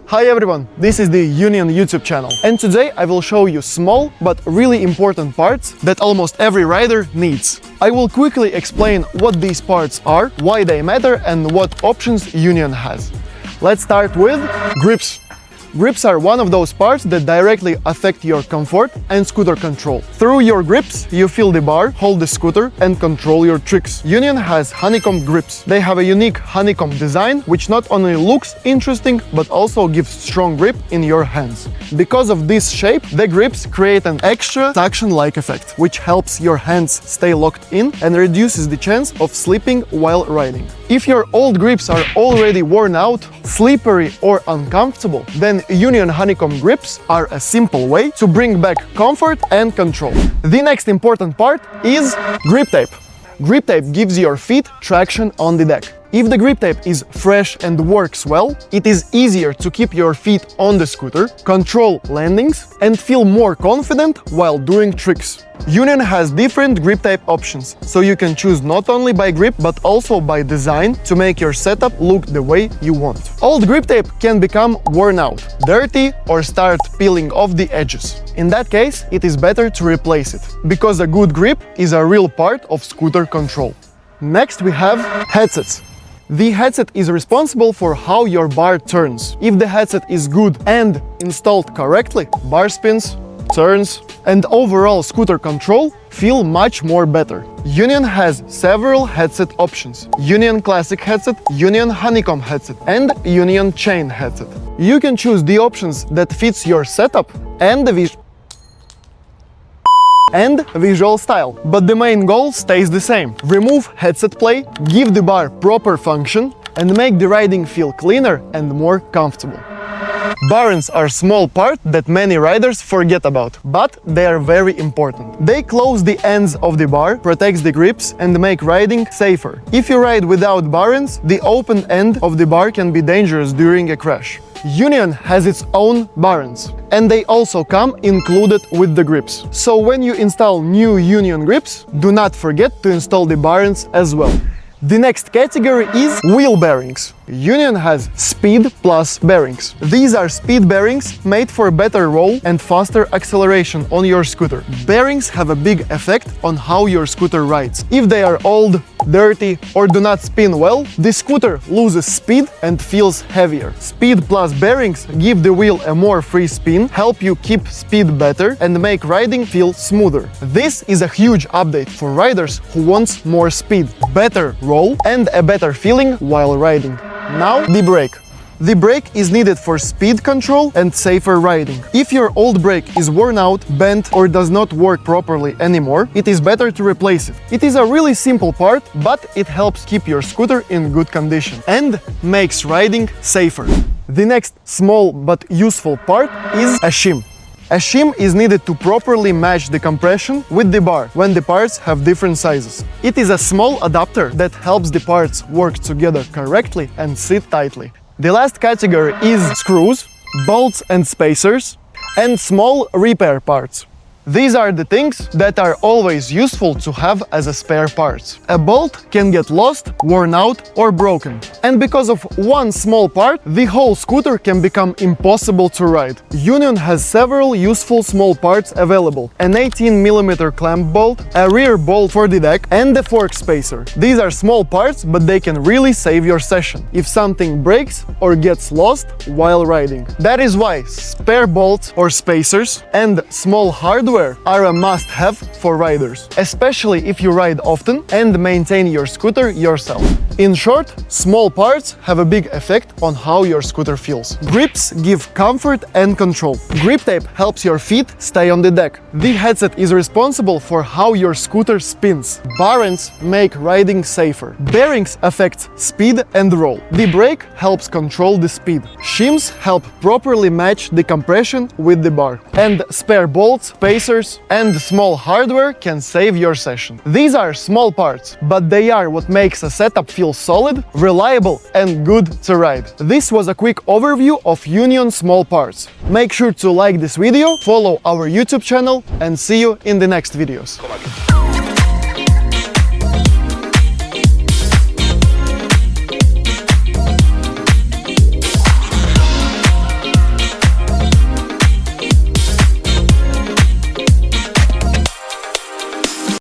Hi everyone, this is the Union YouTube channel, and today I will show you small but really important parts that almost every rider needs. I will quickly explain what these parts are, why they matter and what options Union has. Let's start with grips. Grips are one of those parts that directly affect your comfort and scooter control. Through your grips, you feel the bar, hold the scooter, and control your tricks. Union has honeycomb grips. They have a unique honeycomb design, which not only looks interesting, but also gives strong grip in your hands. Because of this shape, the grips create an extra suction-like effect, which helps your hands stay locked in and reduces the chance of slipping while riding. If your old grips are already worn out, slippery or uncomfortable, then Union honeycomb grips are a simple way to bring back comfort and control. The next important part is grip tape. Grip tape gives your feet traction on the deck. If the grip tape is fresh and works well, it is easier to keep your feet on the scooter, control landings, and feel more confident while doing tricks. Union has different grip tape options, so you can choose not only by grip but also by design to make your setup look the way you want. Old grip tape can become worn out, dirty, or start peeling off the edges. In that case, it is better to replace it, because a good grip is a real part of scooter control. Next we have headsets. The headset is responsible for how your bar turns. If the headset is good and installed correctly, bar spins, turns, and overall scooter control feel much more better. Union has several headset options: Union Classic headset, Union Honeycomb headset, and Union Chain headset. You can choose the options that fits your setup and the visual style, but the main goal stays the same: remove headset play, give the bar proper function, and make the riding feel cleaner and more comfortable. Barons are a small part that many riders forget about, but they are very important. They close the ends of the bar, protect the grips, and make riding safer. If you ride without barons, the open end of the bar can be dangerous during a crash. Union has its own barons, and they also come included with the grips. So when you install new Union grips, do not forget to install the barons as well. The next category is wheel bearings. Union has Speed Plus bearings. These are speed bearings made for better roll and faster acceleration on your scooter. Bearings have a big effect on how your scooter rides. If they are old, dirty, or do not spin well, the scooter loses speed and feels heavier. Speed Plus bearings give the wheel a more free spin, help you keep speed better, and make riding feel smoother. This is a huge update for riders who want more speed, better roll, and a better feeling while riding. Now, the brake. The brake is needed for speed control and safer riding. If your old brake is worn out, bent, or does not work properly anymore, it is better to replace it. It is a really simple part, but it helps keep your scooter in good condition and makes riding safer. The next small but useful part is a shim. A shim is needed to properly match the compression with the bar when the parts have different sizes. It is a small adapter that helps the parts work together correctly and sit tightly. The last category is screws, bolts and spacers, and small repair parts. These are the things that are always useful to have as a spare parts. A bolt can get lost, worn out, or broken. And because of one small part, the whole scooter can become impossible to ride. Union has several useful small parts available: an 18mm clamp bolt, a rear bolt for the deck, and a fork spacer. These are small parts, but they can really save your session if something breaks or gets lost while riding. That is why spare bolts or spacers and small hardware are a must-have for riders, especially if you ride often and maintain your scooter yourself. In short, small parts have a big effect on how your scooter feels. Grips give comfort and control. Grip tape helps your feet stay on the deck. The headset is responsible for how your scooter spins. Barons make riding safer. Bearings affect speed and roll. The brake helps control the speed. Shims help properly match the compression with the bar. And spare bolts, spacers, and small hardware can save your session. These are small parts, but they are what makes a setup feel solid, reliable, and good to ride. This was a quick overview of Union small parts. Make sure to like this video, follow our YouTube channel, and see you in the next videos.